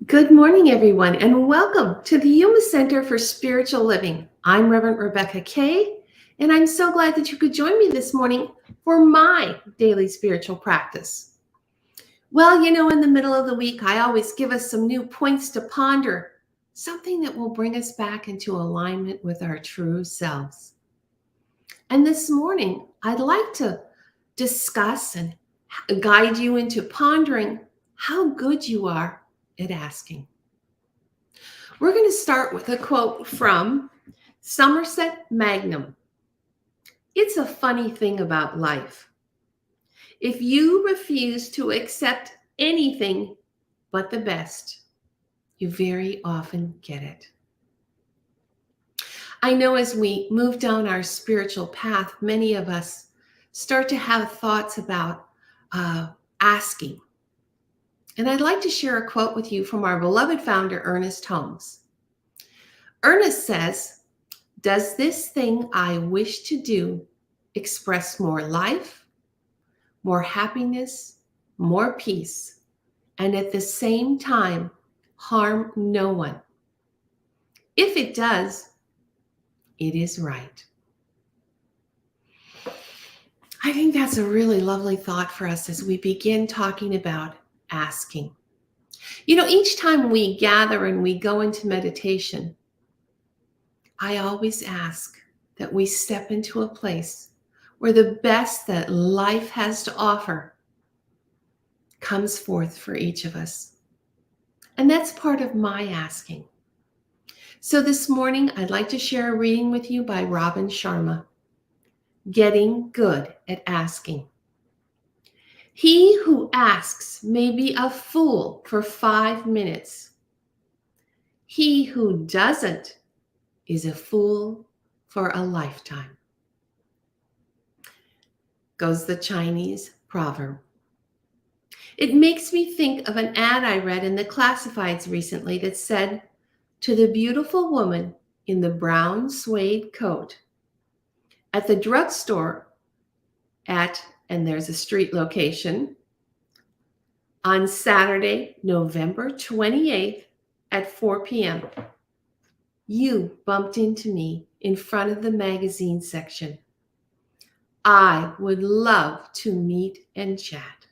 Good morning, everyone, and welcome to the Yuma Center for Spiritual Living. I'm Reverend Rebecca Kay, and I'm so glad that you could join me this morning for my daily spiritual practice. Well, in the middle of the week, I always give us some new points to ponder, something that will bring us back into alignment with our true selves. And this morning, I'd like to discuss and guide you into pondering how good you are at asking. We're going to start with a quote from Somerset Maugham. It's a funny thing about life. If you refuse to accept anything but the best, you very often get it. I know as we move down our spiritual path, many of us start to have thoughts about asking. And I'd like to share a quote with you from our beloved founder, Ernest Holmes. Ernest says, "Does this thing I wish to do express more life, more happiness, more peace, and at the same time harm no one? If it does, it is right." I think that's a really lovely thought for us as we begin talking about asking. Each time we gather and we go into meditation, I always ask that we step into a place where the best that life has to offer comes forth for each of us. And that's part of my asking. So this morning, I'd like to share a reading with you by Robin Sharma, Getting Good at Asking. He who asks may be a fool for 5 minutes. He who doesn't is a fool for a lifetime, goes the Chinese proverb. It makes me think of an ad I read in the classifieds recently that said, "To the beautiful woman in the brown suede coat at the drugstore and there's a street location, on Saturday, November 28th at 4 p.m. You bumped into me in front of the magazine section. I would love to meet and chat."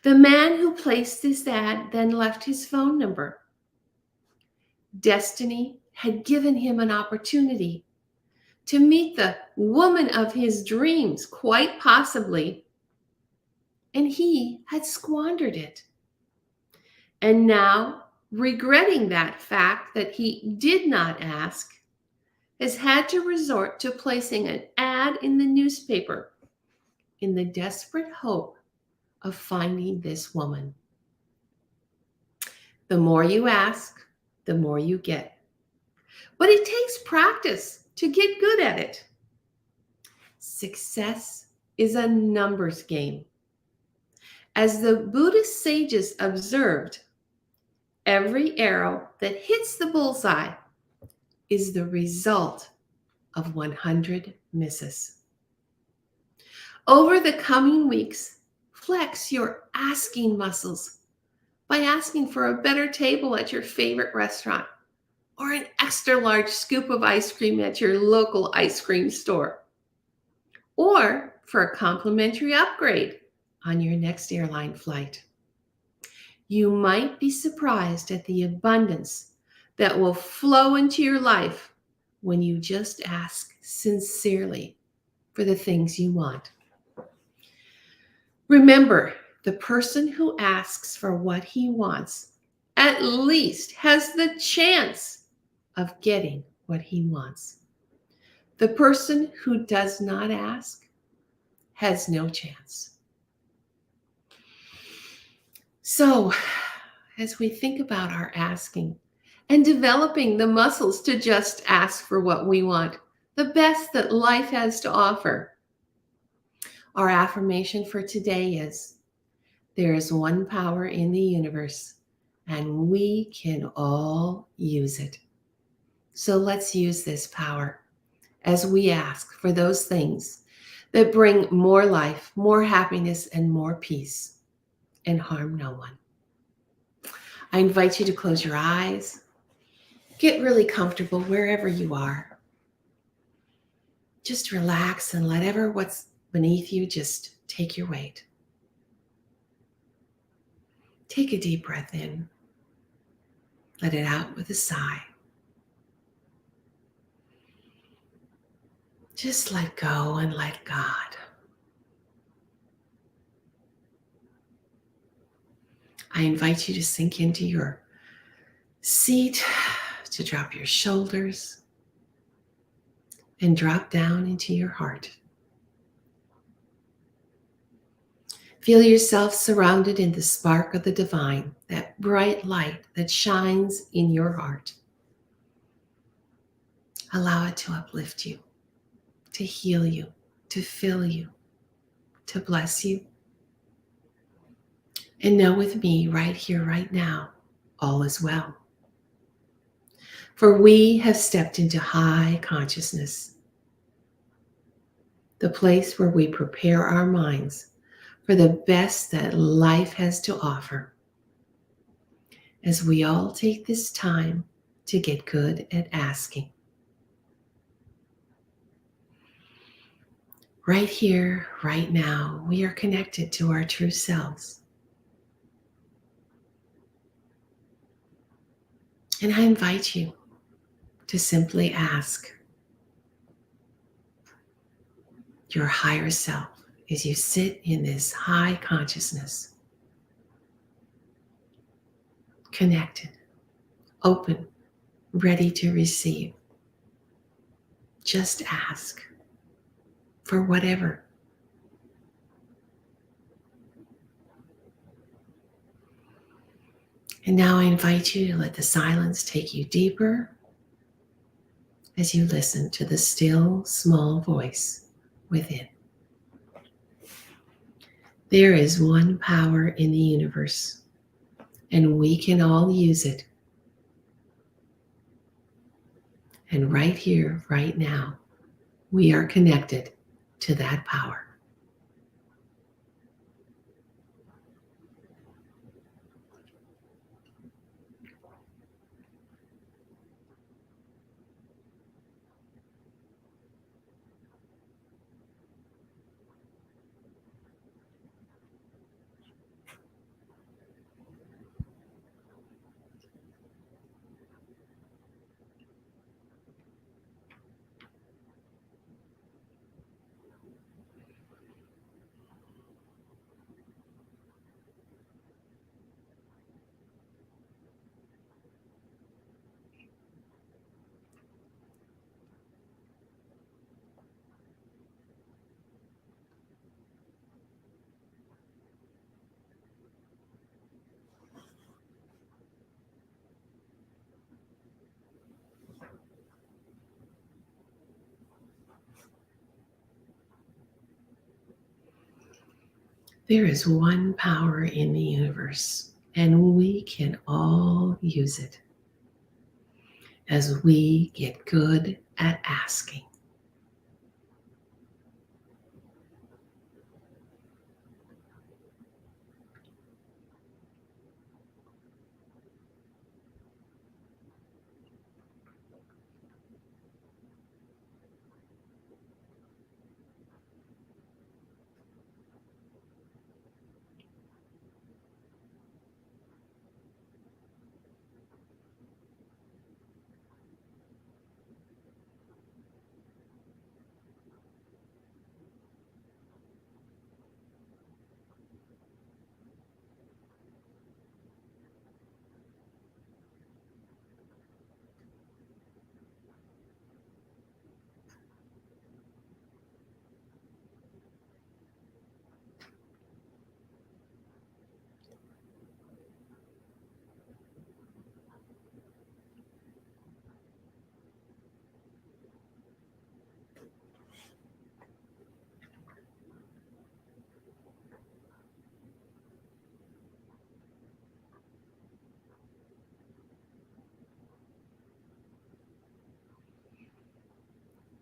The man who placed this ad then left his phone number. Destiny had given him an opportunity to meet the woman of his dreams, quite possibly, and he had squandered it. And now, regretting that fact that he did not ask, has had to resort to placing an ad in the newspaper in the desperate hope of finding this woman. The more you ask, the more you get. But it takes practice to get good at it. Success is a numbers game. As the Buddhist sages observed, every arrow that hits the bullseye is the result of 100 misses. Over the coming weeks, flex your asking muscles by asking for a better table at your favorite restaurant or an extra large scoop of ice cream at your local ice cream store, or for a complimentary upgrade on your next airline flight. You might be surprised at the abundance that will flow into your life when you just ask sincerely for the things you want. Remember, the person who asks for what he wants at least has the chance of getting what he wants. The person who does not ask has no chance. So, as we think about our asking and developing the muscles to just ask for what we want, the best that life has to offer, our affirmation for today is, there is one power in the universe, and we can all use it. So let's use this power as we ask for those things that bring more life, more happiness, and more peace, and harm no one. I invite you to close your eyes. Get really comfortable wherever you are. Just relax and let what's beneath you just take your weight. Take a deep breath in. Let it out with a sigh. Just let go and let God. I invite you to sink into your seat, to drop your shoulders, and drop down into your heart. Feel yourself surrounded in the spark of the divine, that bright light that shines in your heart. Allow it to uplift you, to heal you, to fill you, to bless you. And know with me right here, right now, all is well. For we have stepped into high consciousness, the place where we prepare our minds for the best that life has to offer, as we all take this time to get good at asking. Right here, right now, we are connected to our true selves. And I invite you to simply ask your higher self as you sit in this high consciousness, connected, open, ready to receive. Just ask for whatever. And now I invite you to let the silence take you deeper as you listen to the still, small voice within. There is one power in the universe, and we can all use it. And right here, right now, we are connected to that power. There is one power in the universe, and we can all use it as we get good at asking.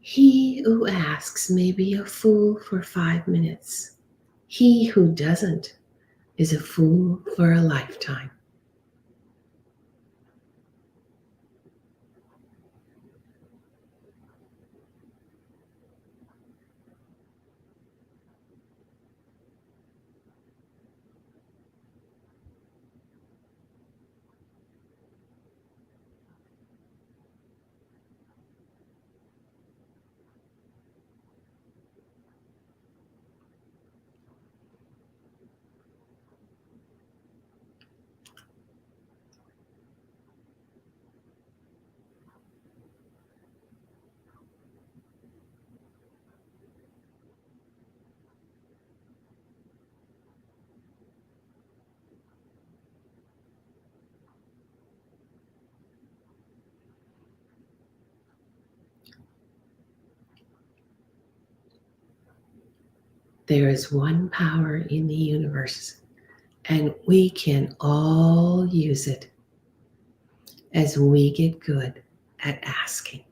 He who asks may be a fool for 5 minutes. He who doesn't is a fool for a lifetime. There is one power in the universe, and we can all use it as we get good at asking.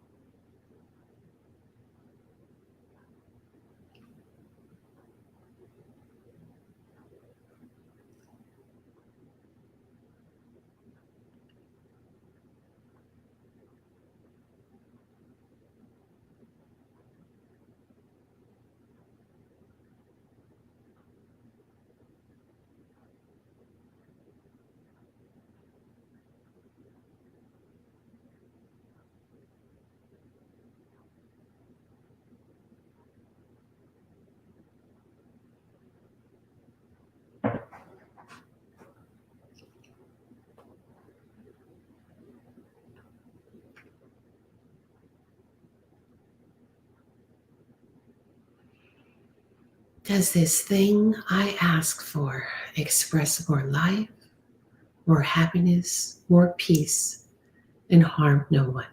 Does this thing I ask for express more life, more happiness, more peace, and harm no one?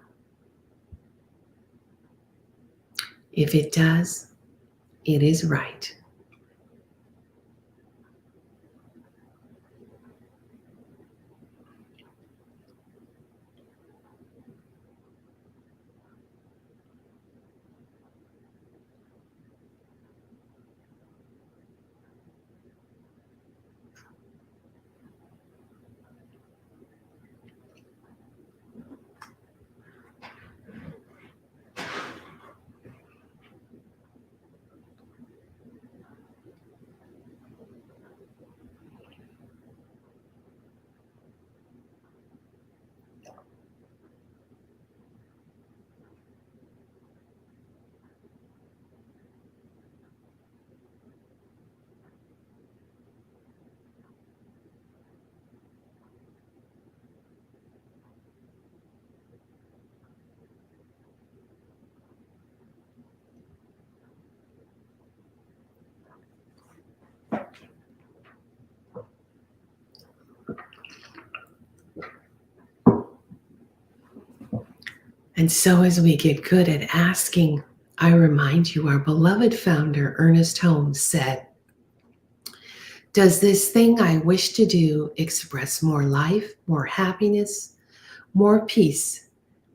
If it does, it is right. And so as we get good at asking, I remind you our beloved founder, Ernest Holmes, said, does this thing I wish to do express more life, more happiness, more peace,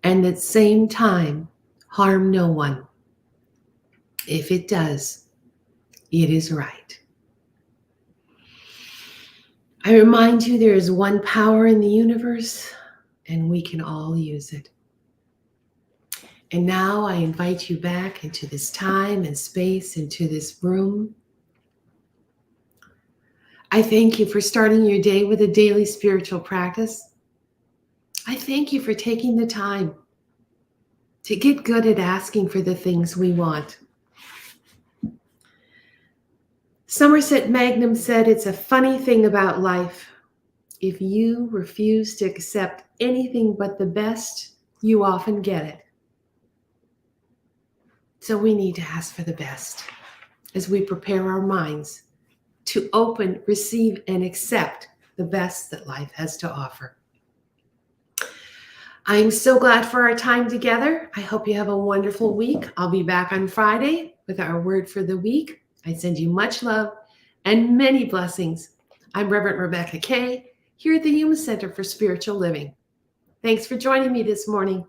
and at the same time harm no one? If it does, it is right. I remind you there is one power in the universe, and we can all use it. And now I invite you back into this time and space, into this room. I thank you for starting your day with a daily spiritual practice. I thank you for taking the time to get good at asking for the things we want. Somerset Maugham said, it's a funny thing about life. If you refuse to accept anything but the best, you often get it. So we need to ask for the best as we prepare our minds to open, receive, and accept the best that life has to offer. I'm so glad for our time together. I hope you have a wonderful week. I'll be back on Friday with our word for the week. I send you much love and many blessings. I'm Reverend Rebecca Kay here at the Human Center for Spiritual Living. Thanks for joining me this morning.